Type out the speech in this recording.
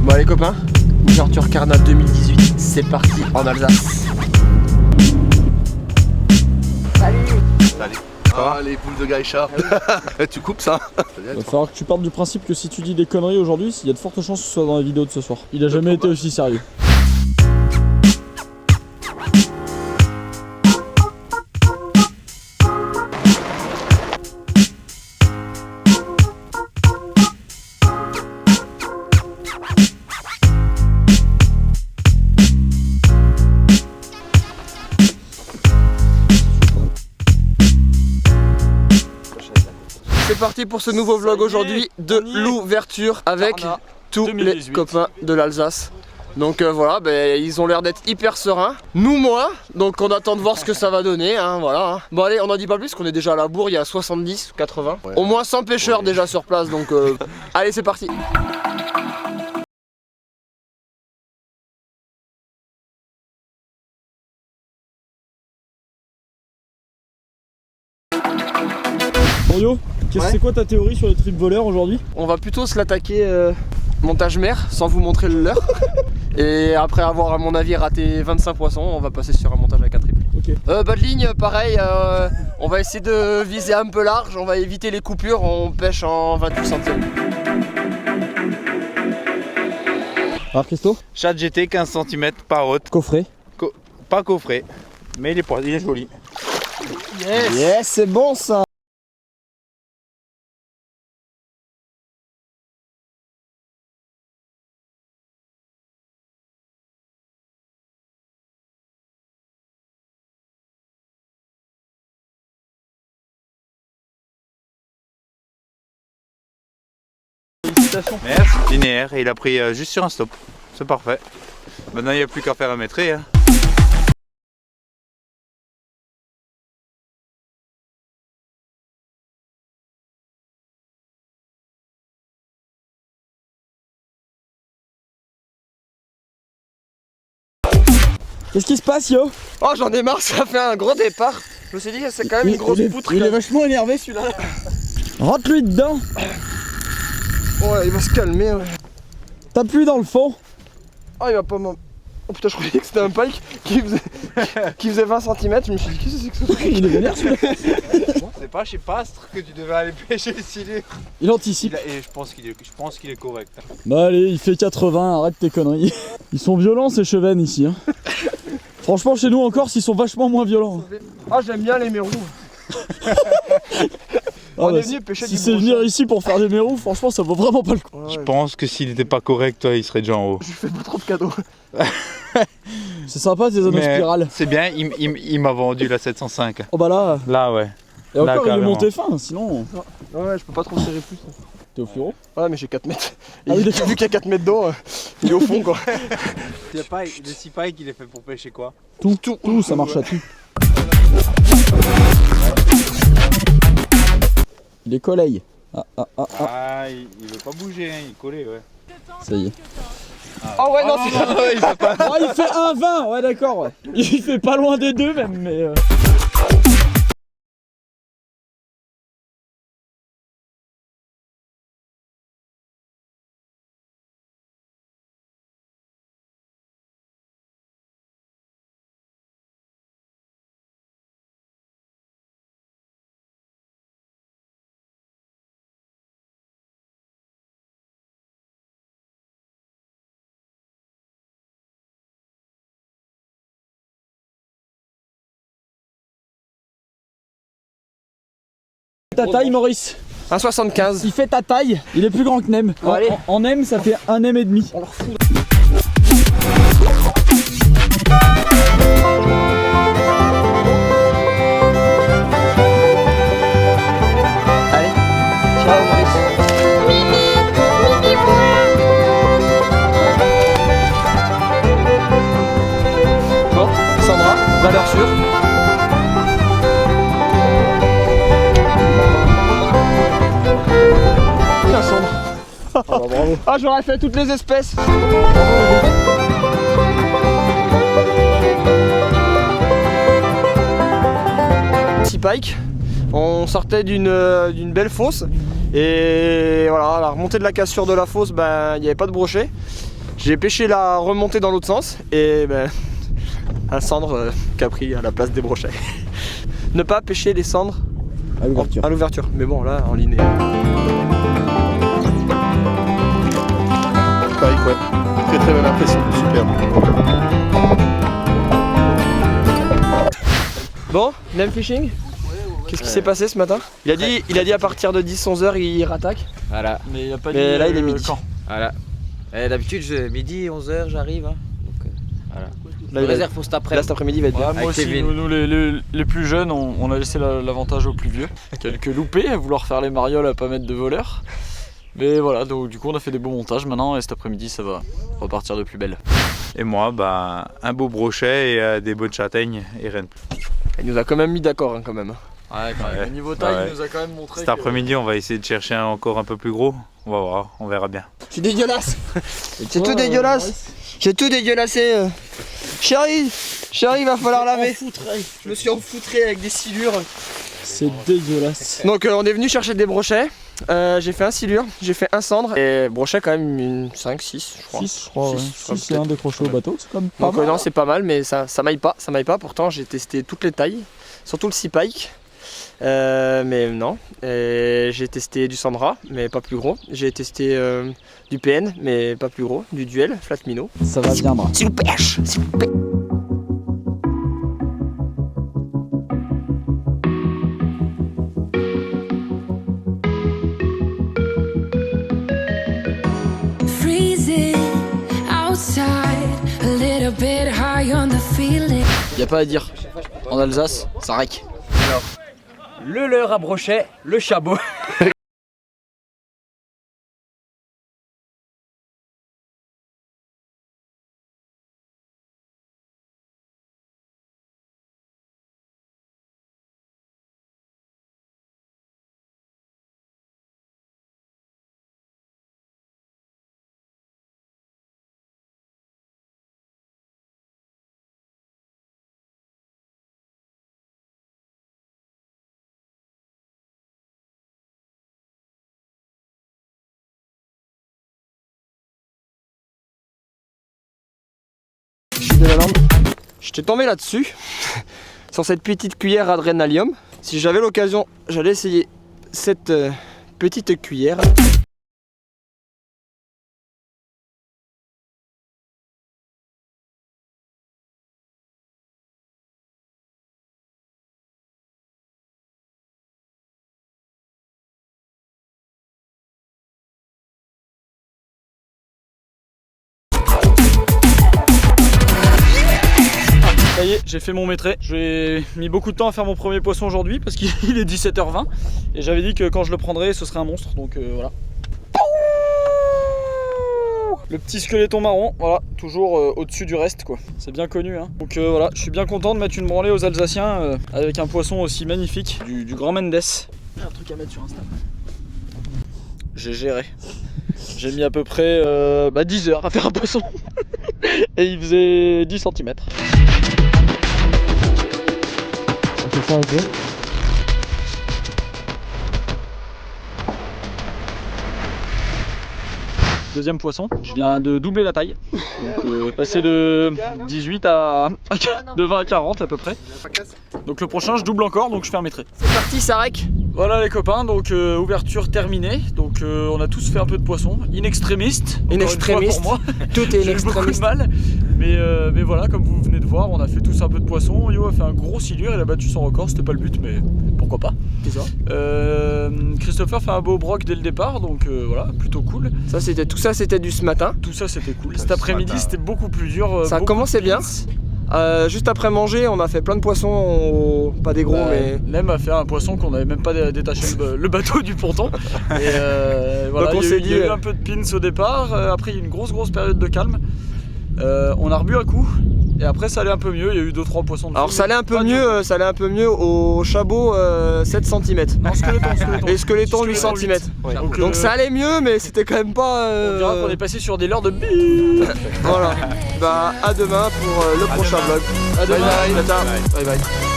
Bon les copains, ouverture Carnat 2018, c'est parti en Alsace. Salut. Salut. Ah les boules de Gaïcha. Tu coupes ça. Il va falloir que tu partes du principe que si tu dis des conneries aujourd'hui, il y a de fortes chances que ce soit dans la vidéo de ce soir. Il a jamais été aussi sérieux. C'est parti pour ce nouveau vlog aujourd'hui de l'ouverture avec Carnat tous 2018. Les copains de l'Alsace. Donc voilà, ils ont l'air d'être hyper sereins. Nous moins, donc on attend de voir ce que ça va donner, hein, voilà. Bon allez, on n'en dit pas plus, qu'on est déjà à la bourre, il y a 70, 80. Ouais. Au moins 100 pêcheurs déjà sur place, donc allez c'est parti. Bon yo, c'est quoi ta théorie sur les trip voleurs aujourd'hui? On va plutôt se l'attaquer montage mer, sans vous montrer le leurre. Et après avoir à mon avis raté 25 poissons, on va passer sur un montage avec un triple. Ok. Bas de ligne, pareil, on va essayer de viser un peu large, on va éviter les coupures, on pêche en 28 centièmes. Alors Christo? Chat GT 15 cm par haute. Coffret? Pas coffret, mais il est joli. Yes, yes, c'est bon ça. Merci. Linéaire et il a pris juste sur un stop. C'est parfait. Maintenant il n'y a plus qu'à faire un mètre. Hein. Qu'est-ce qui se passe yo? Oh j'en ai marre, ça fait un gros départ. Je me suis dit que c'est quand même une grosse poutre. Il est vachement énervé celui-là. Rentre-lui dedans. Ouais, il va se calmer. Ouais. Tape-lui dans le fond. Oh il va pas m'en... Oh putain je croyais que c'était un pike qui faisait 20 cm. Je me suis dit qu'est-ce que c'est que ce truc? Il est vénère celui-là. C'est pas chez Pastre que tu devais aller pêcher le cilet. Il anticipe. Et je pense qu'il est correct. Bah allez, il fait 80, arrête tes conneries. Ils sont violents ces chevennes ici. Hein. Franchement chez nous en Corse ils sont vachement moins violents. Ah j'aime bien les mérous. On est venu pêcher si c'est venir ici pour faire des mérous, franchement ça vaut vraiment pas le coup. Je pense que s'il était pas correct, toi, il serait déjà en haut. Je lui fais pas trop de cadeaux. C'est sympa ces anneaux spirales. C'est bien, il m'a vendu la 705. Oh bah là. Là ouais. Et là, encore il est monté fin, sinon. Ouais je peux pas trop serrer plus. T'es au fluoro? Ouais mais j'ai 4 mètres. Ah oui, vu qu'il y a 4 mètres d'eau, il est au fond quoi. Le 6 pike il est fait pour pêcher quoi? Tout, ça marche à tout. Il est collé. Ah, il veut pas bouger, hein, il est collé, ouais. Ça y est. Ah ouais, non, c'est non, il fait pas. Oh, il fait 1,20, ouais, d'accord, ouais. Il fait pas loin des deux, même, mais. Ta taille Maurice? 1,75. Il fait ta taille, il est plus grand que Nem. Bon, allez. En M ça fait 1 M et demi. On leur fout. Allez, ciao Maurice. Bon, Sandra, valeur sûre. Ah bah bravo. Ah j'aurais fait toutes les espèces. Six pike. On sortait d'une belle fosse et voilà, à la remontée de la cassure de la fosse, ben il n'y avait pas de brochet. J'ai pêché la remontée dans l'autre sens et ben, un cendre qui a pris à la place des brochets. Ne pas pêcher les cendres à l'ouverture. Mais bon, là, en ligne. Pareil, ouais. Très très belle impression, super. Bon, même fishing. Qu'est-ce qui s'est passé ce matin? Il a dit à partir de 10-11 h il rattaque. Voilà. Mais, y a pas Mais là il est midi. Quand Voilà. D'habitude, midi, 11 h, j'arrive. Hein. Donc, voilà. Là, Je réserve pour cet après-midi. Là cet après-midi il va être bien. Ouais, moi Avec aussi, Kevin. nous les plus jeunes, on a laissé l'avantage aux plus vieux. Quelques loupés à vouloir faire les marioles à pas mettre de voleurs. Mais voilà, donc du coup on a fait des beaux montages maintenant et cet après-midi ça va repartir de plus belle. Et moi, bah, un beau brochet et des bonnes châtaignes et rien de plus. Il nous a quand même mis d'accord quand même. Ouais, quand même. Ouais. Au niveau taille, Ouais. il nous a quand même montré. Cet après-midi, on va essayer de chercher encore un peu plus gros. On va voir, on verra bien. C'est dégueulasse. C'est tout dégueulasse. J'ai tout dégueulassé. Chérie, il va falloir laver. Je me suis enfoutré avec des silures. C'est dégueulasse. Donc on est venu chercher des brochets. J'ai fait un silure, j'ai fait un cendre et brochet quand même une 5-6 je crois. 6 je crois, ouais. 6 c'est un décroché au bateau, c'est comme pas Donc mal. non c'est pas mal mais ça maille pas, pourtant j'ai testé toutes les tailles, surtout le 6 pike. Mais non, j'ai testé du Sandra mais pas plus gros, j'ai testé du PN mais pas plus gros, du Duel, flat minnow. Ça va viendra. S'il vous pêche, s'il vous plaît. Y a pas à dire, en Alsace, ça rec. Le leurre à brochet, le chabot. De la lampe. J'étais tombé là-dessus, sur cette petite cuillère Adrenalium. Si j'avais l'occasion, j'allais essayer cette petite cuillère. Ça y est, j'ai fait mon maîtrait. J'ai mis beaucoup de temps à faire mon premier poisson aujourd'hui parce qu'il est 17 h 20 et j'avais dit que quand je le prendrais ce serait un monstre, donc voilà. Le petit squeletton marron, voilà, toujours au-dessus du reste quoi. C'est bien connu hein. Donc voilà, je suis bien content de mettre une branlée aux Alsaciens avec un poisson aussi magnifique, du grand Mendes. Un truc à mettre sur Insta. J'ai géré. J'ai mis à peu près 10 heures à faire un poisson. Et il faisait 10 cm. On peut faire un peu. Deuxième poisson, je viens de doubler la taille. Donc passer de 18 à de 20 à 40 à peu près. Donc le prochain je double encore, donc je fais un maîtrait. C'est parti, ça rec. Voilà les copains, donc ouverture terminée. Donc on a tous fait un peu de poisson. In extremis. In extremis. Pour moi. Tout est in J'ai eu beaucoup extremis. de mal. Mais voilà, comme vous venez de voir, on a fait tous un peu de poisson. Yo a fait un gros silure, il a battu son record, c'était pas le but, mais pourquoi pas. C'est ça. Christopher fait un beau broc dès le départ, donc voilà, plutôt cool. Tout ça c'était du ce matin. Tout ça c'était cool. Ouais, Cet après-midi ce matin, c'était beaucoup plus dur. Ça a beaucoup commencé de bien. pins. Juste après manger, on a fait plein de poissons, pas des gros mais. Lem a fait un poisson qu'on n'avait même pas détaché le bateau du ponton. Et voilà, Donc on il y a s'est eu- il y a dit, eu un peu de pins au départ. Après il y a eu une grosse période de calme. On a rebu un coup. Et après ça allait un peu mieux, il y a eu 2-3 poissons de Alors fou, ça allait mais un peu pas mieux, au chabot 7 cm. Non, squeletton. Et squeletton 8 cm. Donc ça allait mieux mais c'était quand même pas. On dirait qu'on est passé sur des leurres de bip. Voilà. Bah à demain pour le prochain vlog. À demain. Bye bye. Tata. Bye. Bye bye.